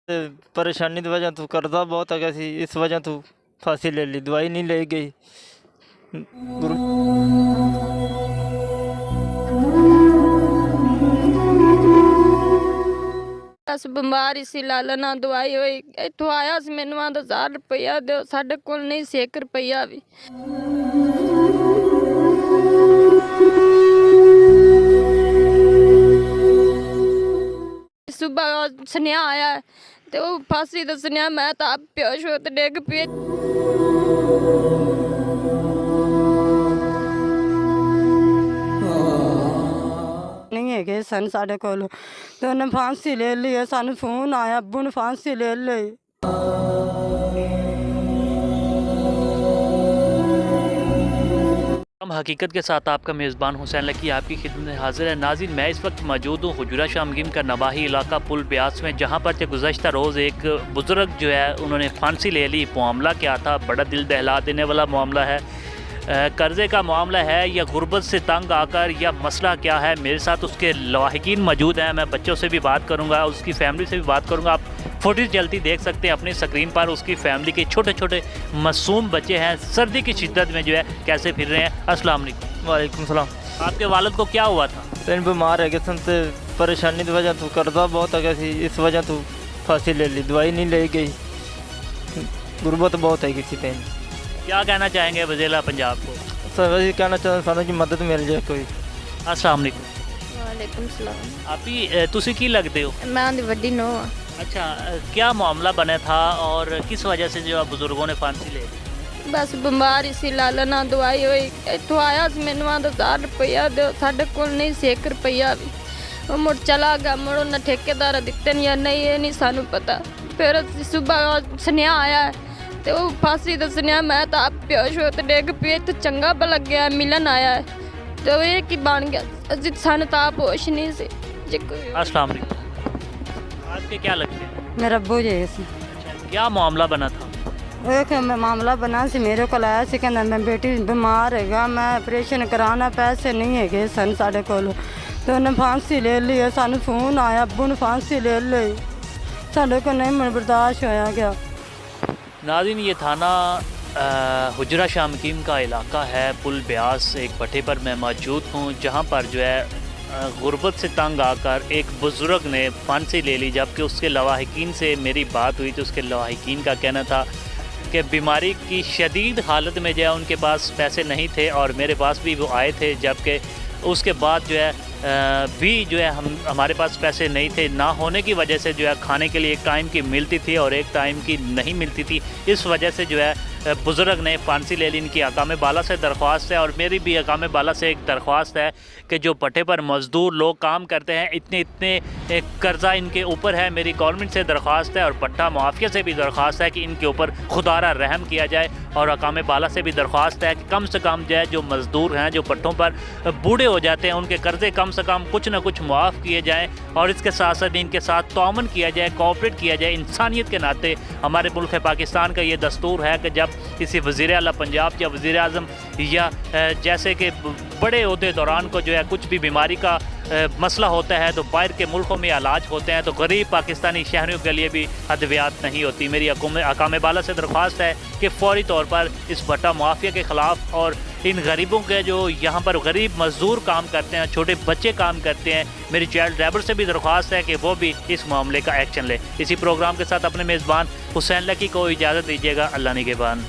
ਤੇ ਪਰੇਸ਼ਾਨੀ ਦੀ ਵਜ੍ਹਾ ਤੋਂ ਕਰਜ਼ਾ ਬਹੁਤ ਹੈਗਾ ਸੀ, ਇਸ ਵਜ੍ਹਾ ਤੋਂ ਫਾਂਸੀ ਲੈ ਲਈ, ਦਵਾਈ ਨਹੀਂ ਲਈ ਗਈ। ਗੁਰੂ ਬਸ ਬਿਮਾਰ ਹੀ ਸੀ, ਲਾਲਾ ਨਾਲ ਦਵਾਈ ਹੋਈ। ਇੱਥੋਂ ਆਇਆ ਸੀ, ਮੈਨੂੰ ਆਂਦਾ 1000 ਰੁਪਇਆ ਦਿਓ, ਸਾਡੇ ਕੋਲ ਨਹੀਂ ਸੀ 1 ਰੁਪਇਆ ਵੀ। ਸੁਬਹ ਸੁਨੇਹਾ ਆਇਆ ਤੇ ਉਹ ਫਾਂਸੀ ਦਾ ਸੁਨੇਹਾ, ਮੈਂ ਤਾਂ ਆਪ ਬੇਹੋਸ਼ ਹੋ ਤੇ ਡਿੱਗ ਪਈ। ਨਹੀਂ ਹੈਗੇ ਸਨ ਸਾਡੇ ਕੋਲ ਤੇ ਉਹਨੇ ਫਾਂਸੀ ਲੈ ਲਈ ਹੈ। ਸਾਨੂੰ ਫੋਨ ਆਇਆ, ਅੱਬੂ ਨੇ ਫਾਂਸੀ ਲੈ ਲਈ। हम हकीकत के साथ आपका मेज़बान हुसैन लकी आपकी खिदमत में हाजिर है। नाज़रीन, मैं इस वक्त मौजूद हूँ हुजरा शामगीम का नवाही इलाका पुल ब्यास में, जहाँ पर गुज़श्ता रोज़ एक बुज़ुर्ग जो है उन्होंने फांसी ले ली। मामला क्या था? बड़ा दिल दहला देने वाला मामला है। कर्ज़े का मामला है या गुर्बत से तंग आकर, या मसला क्या है? मेरे साथ उसके लाहिकीन मौजूद हैं। मैं बच्चों से भी बात करूँगा, उसकी फ़ैमिली से भी बात करूँगा। आप फुटेज जल्दी देख सकते हैं अपनी स्क्रीन पर। उसकी फैमिली के छोटे छोटे मासूम बच्चे हैं, सर्दी की शिद्दत में जो है कैसे फिर रहे हैं। अस्सलाम वालेकुम। वालेकुम सलाम। आपके वालिद को क्या हुआ था? ਤੇ ਬਿਮਾਰ ਹੈਗੇ ਸਨ ਤੇ ਪਰੇਸ਼ਾਨੀ ਦੀ ਵਜ੍ਹਾ ਤੋਂ ਕਰਜ਼ਾ ਬਹੁਤ ਹੈਗਾ ਸੀ, ਇਸ ਵਜ੍ਹਾ ਤੋਂ ਫਾਂਸੀ ਲੈ ਲਈ, ਦਵਾਈ नहीं ਲਈ ਗਈ। ਗੁਰਬਤ ਬਹੁਤ ਹੈਗੀ ਸੀ ਤੇ क्या कहना चाहेंगे वज़ीर पंजाब को? ਸਰ ਅਸੀਂ ਕਹਿਣਾ ਚਾਹੁੰਦੇ ਸਾਨੂੰ ਜੀ ਮਦਦ ਮਿਲ ਜਾਏ ਕੋਈ। अस्सलाम वालेकुम। ਵਾਲੇਕੁਮ ਸਲਾਮ। आप ही तुसी की लगते हो? ਮੈਂ ਉਹਦੀ ਵੱਡੀ ਨੂੰਹ ਆ। अच्छा, क्या मामला बना था और किस वजह से जो बुज़ुर्गों ने फांसी ले ली? ਬਸ ਬਿਮਾਰ ਹੀ ਸੀ, ਲਾਲਾ ਨਾਲ ਦਵਾਈ ਹੋਈ। ਇੱਥੋਂ ਆਇਆ ਸੀ, ਮੈਨੂੰ ਆਂਦਾ 1000 ਰੁਪਇਆ ਦਿਓ, ਸਾਡੇ ਕੋਲ ਨਹੀਂ ਸੀ 1 ਰੁਪਇਆ ਵੀ। ਉਹ ਮੁੜ ਚਲਾ ਗਿਆ, ਮੁੜ ਉਹਨਾਂ ਠੇਕੇਦਾਰ ਦਿੱਤੇ ਨੇ ਜਾਂ ਨਹੀਂ, ਇਹ ਨਹੀਂ ਸਾਨੂੰ ਪਤਾ। ਫਿਰ ਅਸੀਂ ਸੁਬਹ ਸੁਨੇਹਾ ਆਇਆ ਤੇ ਉਹ ਫਾਂਸੀ ਦਾ ਸੁਨੇਹਾ, ਮੈਂ ਤਾਂ ਆਪ ਬੇਹੋਸ਼ ਹੋ ਤੇ ਡਿੱਗ ਪਈ। ਇੱਥੇ ਚੰਗਾ ਭਲਾ ਗਿਆ, ਮਿਲਣ ਆਇਆ ਤੇ ਉਹ ਇਹ ਕੀ ਬਣ ਗਿਆ, ਅਸੀਂ ਸਾਨੂੰ ਤਾਂ ਆਪ ਹੋਸ਼ ਨਹੀਂ ਸੀ ਜੇ ਕੋਈ। अस्सलाम वालेकुम। आपके क्या लगते हैं? ਮੇਰਾ ਅੱਬੂ ਜੀ ਸੀ। क्या मामला बना था? ਉਹ ਕਿ ਮਾਮਲਾ ਬਣਾ ਸੀ, ਮੇਰੇ ਕੋਲ ਆਇਆ ਸੀ, ਕਹਿੰਦਾ ਮੈਂ ਬੇਟੀ ਬਿਮਾਰ ਹੈਗਾ, ਮੈਂ ਆਪਰੇਸ਼ਨ ਕਰਾਉਣਾ, ਪੈਸੇ ਨਹੀਂ ਹੈਗੇ ਸਨ ਸਾਡੇ ਕੋਲ ਤੇ ਉਹਨੇ ਫਾਂਸੀ ਲੈ ਲਈ ਹੈ। ਸਾਨੂੰ ਫੋਨ ਆਇਆ, ਅੱਬੂ ਨੇ ਫਾਂਸੀ ले ਲਈ, ਸਾਡੇ ਕੋਲ नहीं बर्दाश्त होया गया। नाज़रीन, ये थाना हुजरा शामगीम का इलाका है, पुल ब्यास एक भट्टे पर मैं मौजूद हूँ, जहाँ पर जो है गुर्बत से तंग आकर एक बुज़ुर्ग ने फांसी ले ली। जबकि उसके लवाहिकीन से मेरी बात हुई तो उसके लवाहिकीन का कहना था कि बीमारी की शदीद हालत में जो है उनके पास पैसे नहीं थे, और मेरे पास भी वो आए थे। जबकि उसके बाद जो है भी जो है हमारे पास पैसे नहीं थे, ना होने की वजह से जो है खाने के लिए एक टाइम की मिलती थी और एक टाइम की नहीं मिलती थी। इस वजह से जो है बुज़ुर्ग ने फांसी ले ली। इनकी अकाम बाला से दरख्वास्त है, और मेरी भी अकाम बाला से एक दरख्वास्त है कि जो भट्टे पर मज़दूर लोग काम करते हैं, इतने कर्ज़ा इनके ऊपर है। मेरी गवर्नमेंट से दरख्वास्त है और भट्टा माफिया से भी दरख्वास्त है कि इनके ऊपर खुदारा रहम किया जाए। और अकाम बाला से भी दरख्वास्त है कि कम से कम जो है जो मज़दूर हैं, जो भट्टों पर बूढ़े हो जाते हैं, उनके कर्ज़े कम से कम कुछ ना कुछ मुआफ़ किए जाएँ। और इसके साथ साथ इनके साथ ताउन किया जाए, कोऑपरेट किया जाए। इंसानियत के नाते हमारे मुल्क पाकिस्तान का ये दस्तूर है कि जब किसी वज़ीर आला पंजाब या वज़ीर आज़म या जैसे कि बड़े ओहदे दौरान को जो है कुछ भी बीमारी का मसला होता है तो बाहर के मुल्कों में इलाज होते हैं, तो गरीब पाकिस्तानी शहरियों के लिए भी अद्वियात नहीं होती। मेरी अकाम बाला से दरख्वास्त है कि फ़ौरी तौर पर इस भट्टा माफिया के ख़िलाफ़ और इन गरीबों के जो यहाँ पर गरीब मज़दूर काम करते हैं, छोटे बच्चे काम करते हैं, मेरी चाइल्ड लेबर से भी दरख्वास्त है कि वो भी इस मामले का एक्शन ले। इसी प्रोग्राम के साथ अपने मेज़बान हुसैन लकी को इजाज़त दीजिएगा। अल्लाह निगहबान।